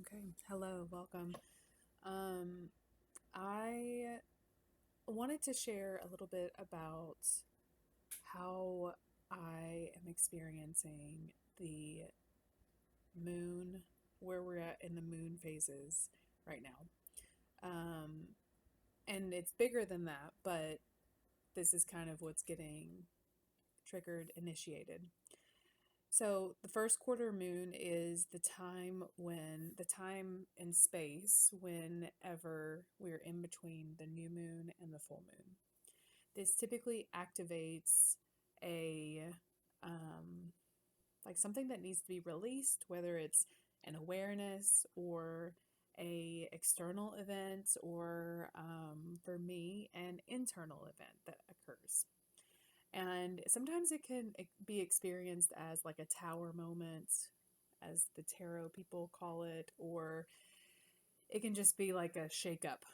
Okay, hello, welcome. Um, I wanted to share a little bit about how I am experiencing the moon, where we're at in the moon phases right now. Um, and it's bigger than that, but this is kind of what's getting triggered, initiated. So the first quarter moon is the time and space whenever we're in between the new moon and the full moon. This typically activates a um, like something that needs to be released, whether it's an awareness or a external event or for me an internal event that occurs. And sometimes it can be experienced as like a tower moment, as the tarot people call it, or it can just be like a shakeup.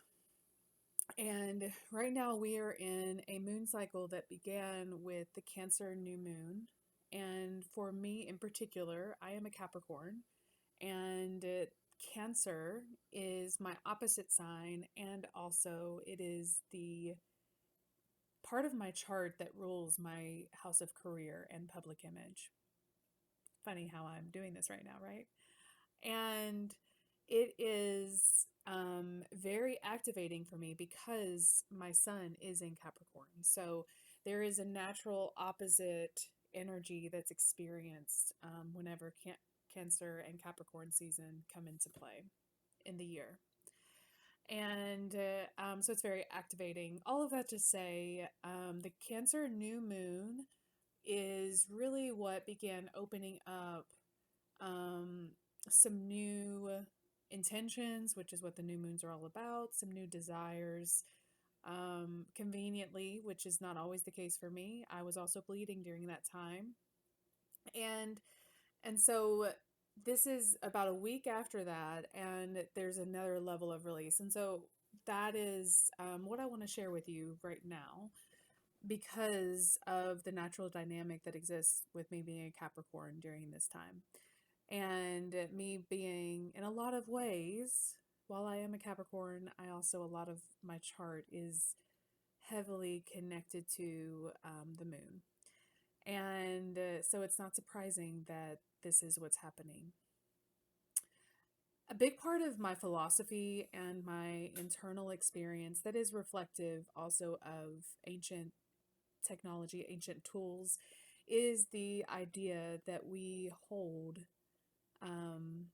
And right now we are in a moon cycle that began with the Cancer new moon. And for me in particular, I am a Capricorn, and Cancer is my opposite sign, and also it is the part of my chart that rules my house of career and public image. Funny how I'm doing this right now, right? And it is very activating for me because my sun is in Capricorn. So there is a natural opposite energy that's experienced whenever Cancer and Capricorn season come into play in the year. And so it's very activating. All of that to say, the Cancer new moon is really what began opening up um, some new intentions, which is what the new moons are all about, some new desires. Conveniently, which is not always the case for me, I was also bleeding during that time. And so this is about a week after that, and there's another level of release. And so that is what I want to share with you right now because of the natural dynamic that exists with me being a Capricorn during this time. And me being, in a lot of ways, while I am a Capricorn, I also, a lot of my chart is heavily connected to the moon. And so it's not surprising that this is what's happening. A big part of my philosophy and my internal experience that is reflective also of ancient technology, ancient tools, is the idea that we hold um,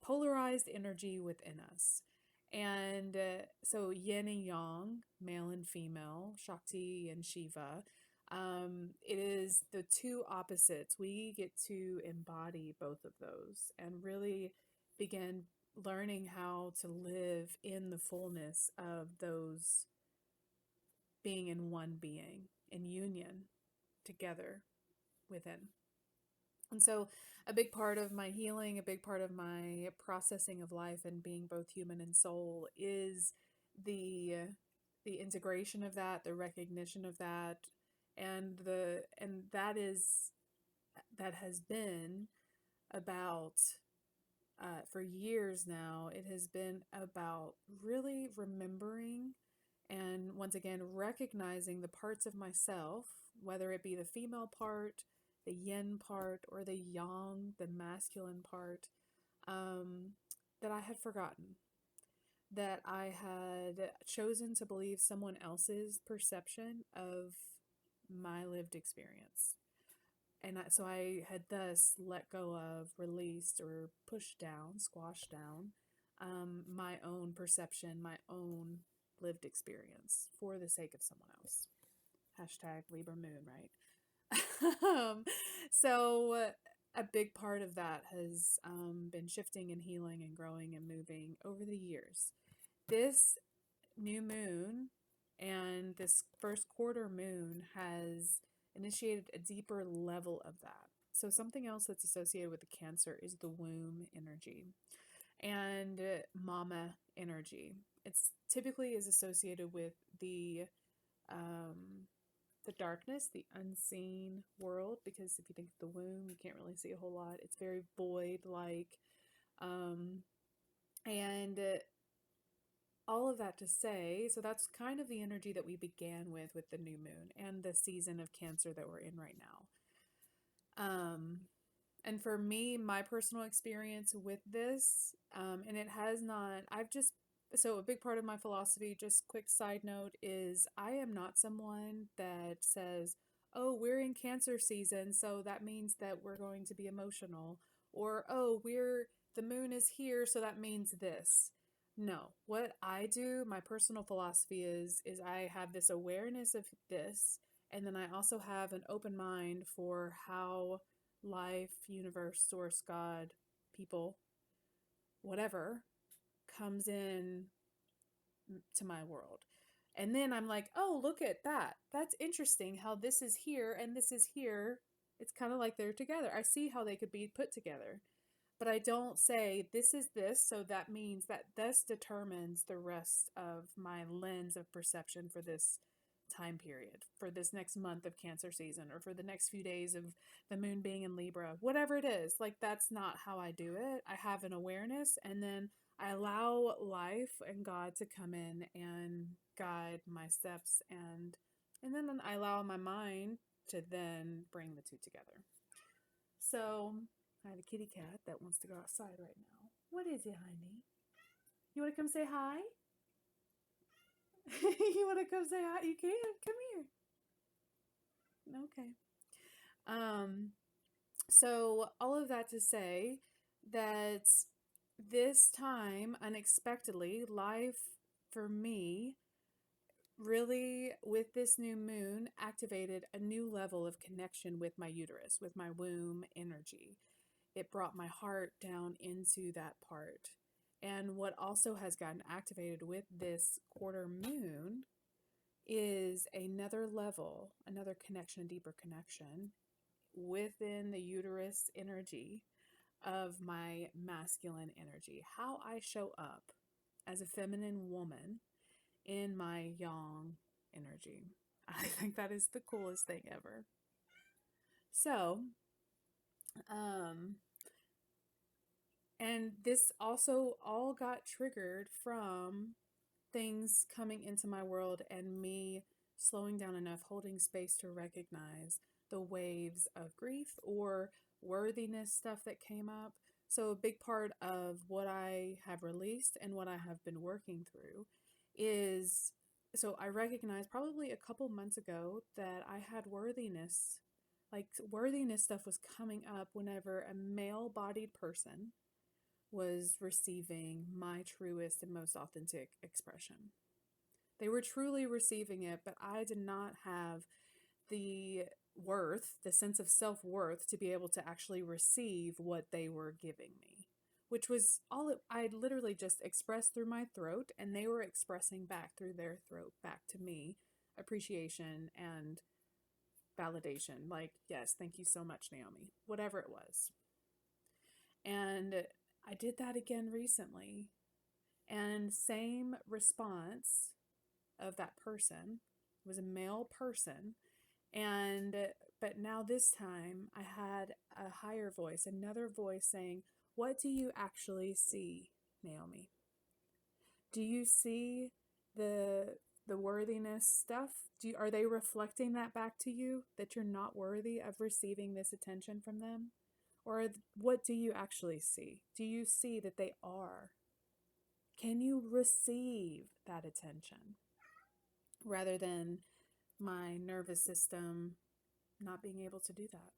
polarized energy within us. And so yin and yang, male and female, Shakti and Shiva, it is the two opposites. We get to embody both of those and really begin learning how to live in the fullness of those, being in one being, in union together within. And so, a big part of my healing, a big part of my processing of life and being both human and soul is the integration of that, the recognition of that, and that has been about for years now. It has been about really remembering and once again recognizing the parts of myself, whether it be the female part, the yin part, or the yang, the masculine part, um, that I had forgotten, that I had chosen to believe someone else's perception of my lived experience. And so I had thus let go of, released, or pushed down, squashed down my own perception, my own lived experience for the sake of someone else. Hashtag Libra Moon, right? um, so a big part of that has been shifting and healing and growing and moving over the years. This new moon and this first quarter moon has initiated a deeper level of that. So something else that's associated with the Cancer is the womb energy and mama energy. It's typically is associated with um, the darkness, the unseen world, because if you think of the womb, you can't really see a whole lot. It's very void like. Um, and all of that to say, so that's kind of the energy that we began with the new moon and the season of Cancer that we're in right now. And for me, my personal experience with this, and it has not, so a big part of my philosophy, just quick side note, is I am not someone that says, oh, we're in Cancer season, so that means that we're going to be emotional, or, oh, the moon is here, so that means this. No, what I do, my personal philosophy is I have this awareness of this, and then I also have an open mind for how life, universe, source, God, people, whatever, comes in to my world. And then I'm like, oh, look at that. That's interesting how this is here and this is here. It's kind of like they're together. I see how they could be put together. But I don't say this is this, so that means that this determines the rest of my lens of perception for this time period, for this next month of Cancer season, or for the next few days of the moon being in Libra, whatever it is. Like, that's not how I do it. I have an awareness, and then I allow life and God to come in and guide my steps, and then I allow my mind to then bring the two together. So I have a kitty cat that wants to go outside right now. What is it, honey? You want to come say hi? You want to come say hi? You can. Come here. Okay. So all of that to say that this time, unexpectedly, life for me really, with this new moon, activated a new level of connection with my uterus, with my womb energy. It brought my heart down into that part. And what also has gotten activated with this quarter moon is another level, another connection, deeper connection within the uterus energy of my masculine energy. How I show up as a feminine woman in my yang energy. I think that is the coolest thing ever. So, and this also all got triggered from things coming into my world and me slowing down enough, holding space to recognize the waves of grief or worthiness stuff that came up. So, a big part of what I have released and what I have been working through is, so I recognized probably a couple months ago that I had worthiness, like worthiness stuff was coming up whenever a male bodied person was receiving my truest and most authentic expression. They were truly receiving it, but I did not have the worth, the sense of self-worth to be able to actually receive what they were giving me, which was I literally just expressed through my throat, and they were expressing back through their throat back to me appreciation and validation. Like, yes, thank you so much, Naomi, whatever it was. And I did that again recently, and same response of that person was a male person, and but now this time I had a higher voice, another voice saying, what do you actually see, Naomi? Do you see the worthiness stuff? Are they reflecting that back to you, that you're not worthy of receiving this attention from them? Or what do you actually see? Do you see that they are? Can you receive that attention rather than my nervous system not being able to do that?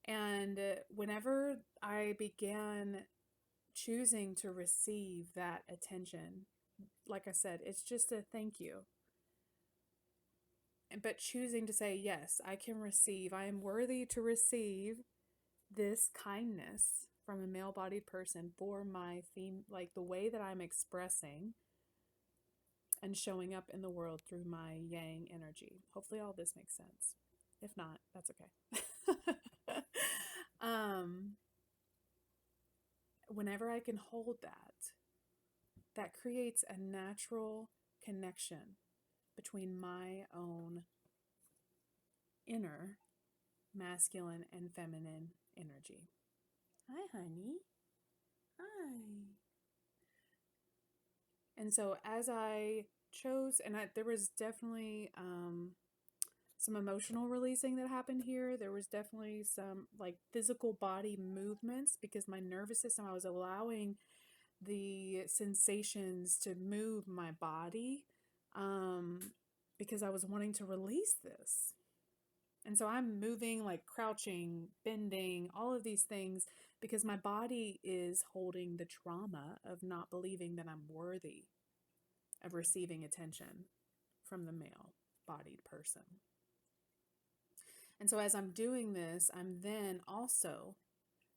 And whenever I began choosing to receive that attention, like I said, it's just a thank you. But choosing to say, yes, I can receive, I am worthy to receive this kindness from a male-bodied person for my theme, like the way that I'm expressing and showing up in the world through my yang energy. Hopefully all this makes sense. If not, that's okay. Whenever I can hold that, that creates a natural connection between my own inner masculine and feminine energy. Hi, honey. And so as I chose, and there was definitely some emotional releasing that happened here. There was definitely some like physical body movements because my nervous system, I was allowing the sensations to move my body because I was wanting to release this. And so I'm moving, like crouching, bending, all of these things because my body is holding the trauma of not believing that I'm worthy of receiving attention from the male bodied person. And so as I'm doing this, I'm then also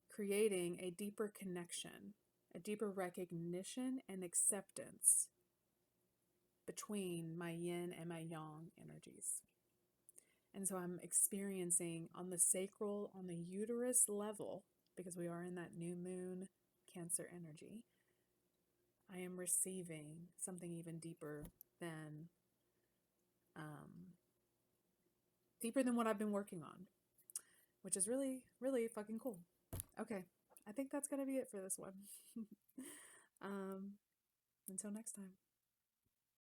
creating a deeper connection, a deeper recognition and acceptance between my yin and my yang energies. And so I'm experiencing on the sacral, on the uterus level, because we are in that new moon Cancer energy, I am receiving something even deeper than what I've been working on, which is really, really fucking cool. Okay, I think that's going to be it for this one. Until next time.